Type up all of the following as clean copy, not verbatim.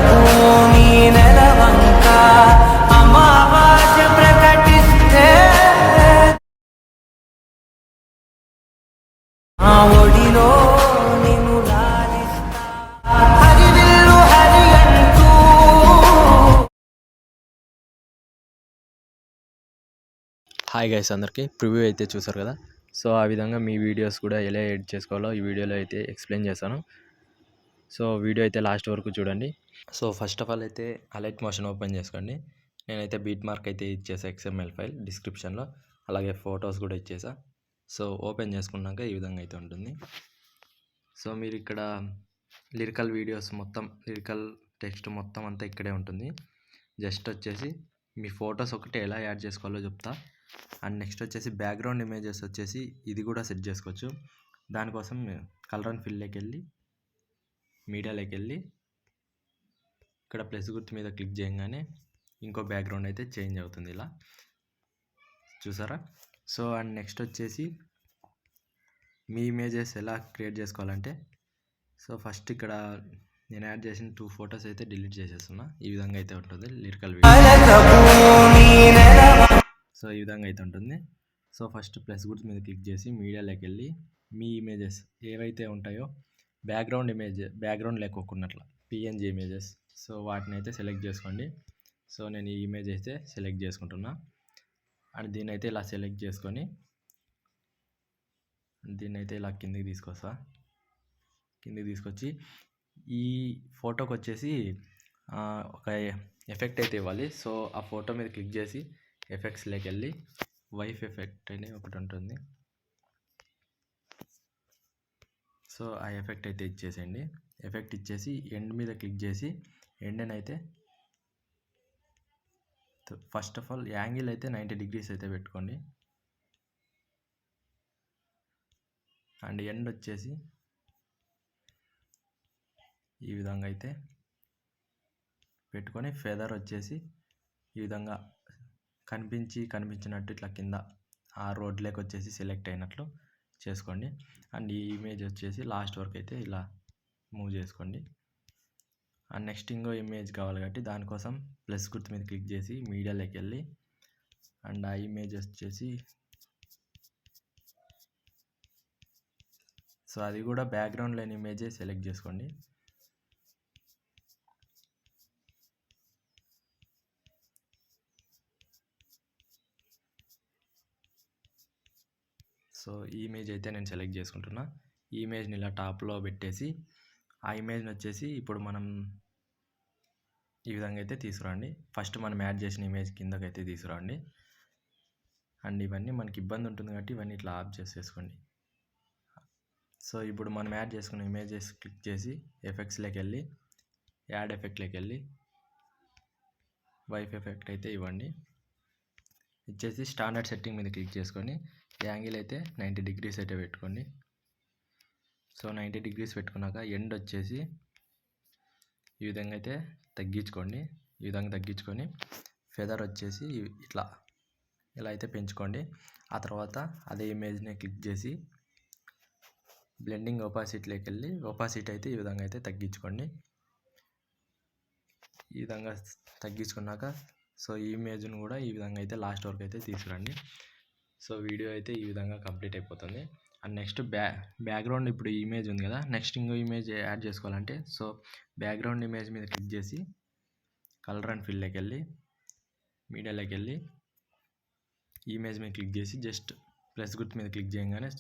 భూమి నెలవంక అమావాస్య ప్రకటిస్తే ఆ ఒడిలో నిన్ను లాలిస్తా హరివిల్లు హరి అంటూ. హాయ్ గైస్, అందరికీ ప్రివ్యూ అయితే చూసారు కదా. సో ఆ విధంగా మీ వీడియోస్ కూడా ఎలా ఎడిట్ చేసుకోవాలో ఈ వీడియోలో అయితే ఎక్స్ప్లెయిన్ చేశాను. సో వీడియో అయితే లాస్ట్ వరకు చూడండి. సో ఫస్ట్ ఆఫ్ ఆల్ అయితే అలైట్ మోషన్ ఓపెన్ చేసుకోండి. నేనైతే బీట్ మార్క్ అయితే ఇచ్చేసా XML ఫైల్ డిస్క్రిప్షన్లో, అలాగే ఫొటోస్ కూడా ఇచ్చేసా. సో ఓపెన్ చేసుకున్నాక ఈ విధంగా అయితే ఉంటుంది. సో మీరు ఇక్కడ లిరికల్ వీడియోస్ మొత్తం, లిరికల్ టెక్స్ట్ మొత్తం అంతా ఇక్కడే ఉంటుంది. జస్ట్ వచ్చేసి మీ ఫొటోస్ ఒకటి ఎలా యాడ్ చేసుకోవాలో చెప్తా. అండ్ నెక్స్ట్ వచ్చేసి బ్యాక్గ్రౌండ్ ఇమేజెస్ వచ్చేసి ఇది కూడా సెట్ చేసుకోవచ్చు. దానికోసం కలర్ అండ్ ఫిల్లోకి వెళ్ళి మీడియాలోకి వెళ్ళి ఇక్కడ ప్లస్ గుర్తు మీద క్లిక్ చేయగానే ఇంకో బ్యాక్గ్రౌండ్ అయితే చేంజ్ అవుతుంది, ఇలా చూసారా. సో అండ్ నెక్స్ట్ వచ్చేసి మీ ఇమేజెస్ ఎలా క్రియేట్ చేసుకోవాలంటే, సో ఫస్ట్ ఇక్కడ నేను యాడ్ చేసిన 2 ఫొటోస్ అయితే డిలీట్ చేసేస్తున్నా. ఈ విధంగా అయితే ఉంటుంది లిరికల్ వీడియో. సో ఈ విధంగా అయితే ఉంటుంది. సో ఫస్ట్ ప్లస్ గుర్తు మీద క్లిక్ చేసి మీడియాలోకి వెళ్ళి మీ ఇమేజెస్ ఏవైతే ఉంటాయో బ్యాక్గ్రౌండ్ లేకోకున్నట్ల PNG ఇమేజెస్, సో వాటిని అయితే సెలెక్ట్ చేసుకోండి. సో నేను ఈ ఇమేజ్ అయితే సెలెక్ట్ చేసుకుంటున్నా. అండ్ దీన్ని అయితే ఇలా సెలెక్ట్ చేసుకొని దీన్ని అయితే ఇలా కిందికి తీసుకొచ్చి ఈ ఫోటోకి వచ్చేసి ఒక ఎఫెక్ట్ అయితే ఇవ్వాలి. సో ఆ ఫోటో మీద క్లిక్ చేసి ఎఫెక్ట్స్లోకి వెళ్ళి వైఫ్ ఎఫెక్ట్ అని ఒకటి ఉంటుంది. సో ఆ ఎఫెక్ట్ అయితే ఇచ్చేసేయండి. ఎఫెక్ట్ ఇచ్చేసి ఎండ్ మీద క్లిక్ చేసి ఎండ్ని అయితే ఫస్ట్ ఆఫ్ ఆల్ యాంగిల్ అయితే 90 degrees అయితే పెట్టుకోండి. అండ్ ఎండ్ వచ్చేసి ఈ విధంగా అయితే పెట్టుకొని ఫెదర్ వచ్చేసి ఈ విధంగా కనిపించినట్టు ఇట్లా కింద ఆ రోడ్లోకి వచ్చేసి సెలెక్ట్ అయినట్లు చేసుకోండి. అండ్ ఈ ఇమేజ్ వచ్చేసి లాస్ట్ వరకు అయితే ఇలా మూవ్ చేసుకోండి. అండ్ నెక్స్ట్ ఇంకో ఇమేజ్ కావాలి కాబట్టి దానికోసం ప్లస్ గుర్తు మీద క్లిక్ చేసి మీడియాలోకి వెళ్ళి అండ్ ఆ ఇమేజ్ వచ్చేసి సో అది కూడా బ్యాక్గ్రౌండ్ లేని ఇమేజే సెలెక్ట్ చేసుకోండి. సో ఈ ఇమేజ్ అయితే నేను సెలెక్ట్ చేసుకుంటున్నా. ఈ ఇమేజ్ని ఇలా టాప్లో పెట్టేసి ఆ ఇమేజ్ని వచ్చేసి ఇప్పుడు మనం ఈ విధంగా అయితే తీసుకురండి. ఫస్ట్ మనం యాడ్ చేసిన ఇమేజ్ కిందకైతే తీసుకురండి. అండ్ ఇవన్నీ మనకి ఇబ్బంది ఉంటుంది కాబట్టి ఇవన్నీ ఇట్లా ఆఫ్ చేసేసుకోండి. సో ఇప్పుడు మనం యాడ్ చేసుకున్న ఇమేజెస్ క్లిక్ చేసి ఎఫెక్ట్స్లోకి వెళ్ళి యాడ్ ఎఫెక్ట్లోకి వెళ్ళి వైఫ్ ఎఫెక్ట్ అయితే ఇవ్వండి. ఇచ్చేసి స్టాండర్డ్ సెట్టింగ్ మీద క్లిక్ చేసుకొని యాంగిల్ అయితే 90 degrees అయితే పెట్టుకోండి. సో 90 degrees పెట్టుకున్నాక ఎండ్ వచ్చేసి ఈ విధంగా అయితే తగ్గించుకోండి. ఈ విధంగా తగ్గించుకొని ఫెదర్ వచ్చేసి ఇలా అయితే పెంచుకోండి. ఆ తర్వాత అదే ఇమేజ్ని క్లిక్ చేసి బ్లెండింగ్ ఒపాసిటీలోకి వెళ్ళి ఒపాసిటీ అయితే ఈ విధంగా అయితే తగ్గించుకోండి. ఈ విధంగా తగ్గించుకున్నాక సో ఈ ఇమేజ్ను కూడా ఈ విధంగా అయితే లాస్ట్ వరకు అయితే తీసుకురండి. సో వీడియో అయితే ఈ విధంగా కంప్లీట్ అయిపోతుంది. అండ్ నెక్స్ట్ బ్యాక్గ్రౌండ్ ఇప్పుడు ఈ ఇమేజ్ ఉంది కదా, నెక్స్ట్ ఇంకో ఇమేజ్ యాడ్ చేసుకోవాలంటే సో బ్యాక్గ్రౌండ్ ఇమేజ్ మీద క్లిక్ చేసి కలర్ అండ్ ఫిల్లోకి వెళ్ళి మీడియాలోకి వెళ్ళి ఇమేజ్ మీద క్లిక్ చేసి జస్ట్ ప్లస్ గుర్తు మీద క్లిక్ చేయగానే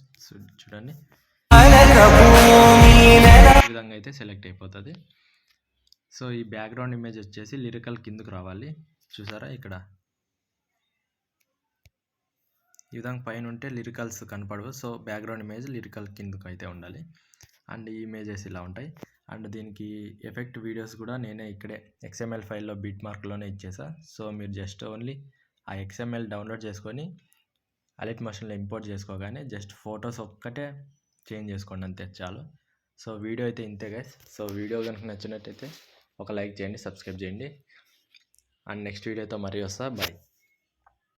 చూడండి ఈ విధంగా అయితే సెలెక్ట్ అయిపోతుంది. సో ఈ బ్యాక్గ్రౌండ్ ఇమేజ్ వచ్చేసి లిరికల్ కిందకు రావాలి. చూసారా ఇక్కడ ఈ విధంగా పైన ఉంటే లిరికల్స్ కనపడవు. సో బ్యాక్గ్రౌండ్ ఇమేజ్ లిరికల్ కిందకు అయితే ఉండాలి. అండ్ ఈ ఇమేజెస్ ఇలా ఉంటాయి. అండ్ దీనికి ఎఫెక్ట్ వీడియోస్ కూడా నేనే ఇక్కడే XML ఫైల్లో బీట్ మార్క్లోనే ఇచ్చేసా. సో మీరు జస్ట్ ఓన్లీ ఆ XML డౌన్లోడ్ చేసుకొని అలైట్ మోషన్లో ఇంపోర్ట్ చేసుకోగానే జస్ట్ ఫొటోస్ ఒక్కటే చేంజ్ చేసుకోండి, అంతే చాలు. సో వీడియో అయితే ఇంతే గైస్. సో వీడియో కనుక నచ్చినట్టయితే ఒక లైక్ చేయండి, సబ్స్క్రైబ్ చేయండి. అండ్ నెక్స్ట్ వీడియోతో మరీ వస్తా. బాయ్.